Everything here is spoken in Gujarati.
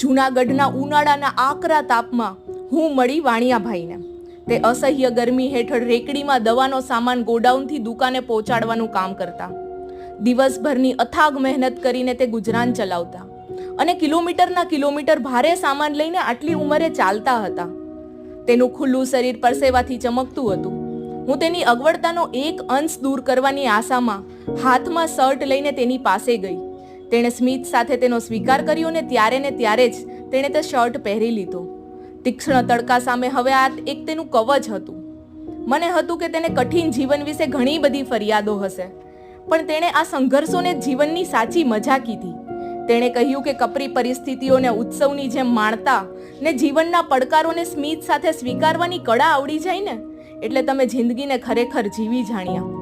જૂનાગઢના ઉનાળાના આકરા તાપમાં હું મળી વાણિયાભાઈને. તે અસહ્ય ગરમી હેઠળ રેકડીમાં દવાનો સામાન ગોડાઉનથી દુકાને પહોંચાડવાનું કામ કરતા. દિવસભરની અથાગ મહેનત કરીને તે ગુજરાન ચલાવતા અને કિલોમીટરના કિલોમીટર ભારે સામાન લઈને આટલી ઉંમરે ચાલતા હતા. તેનું ખુલ્લું શરીર પરસેવાથી ચમકતું હતું. હું તેની અગવડતાનો એક અંશ દૂર કરવાની આશામાં હાથમાં શર્ટ લઈને તેની પાસે ગઈ. તેણે સ્મિત સાથે તેનો સ્વીકાર કર્યો ને ત્યારે જ તેણે તે શર્ટ પહેરી લીધો. તીક્ષ્ણ તડકા સામે હવે આ એક તેનું કવચ હતું. મને હતું કે તેને કઠિન જીવન વિશે ઘણી બધી ફરિયાદો હશે, પણ તેણે આ સંઘર્ષોને જીવનની સાચી મજા કીધી. તેણે કહ્યું કે કપરી પરિસ્થિતિઓને ઉત્સવની જેમ માણતા ને જીવનના પડકારોને સ્મિત સાથે સ્વીકારવાની કળા આવડી જાય ને એટલે તમે જિંદગીને ખરેખર જીવી જાણ્યા.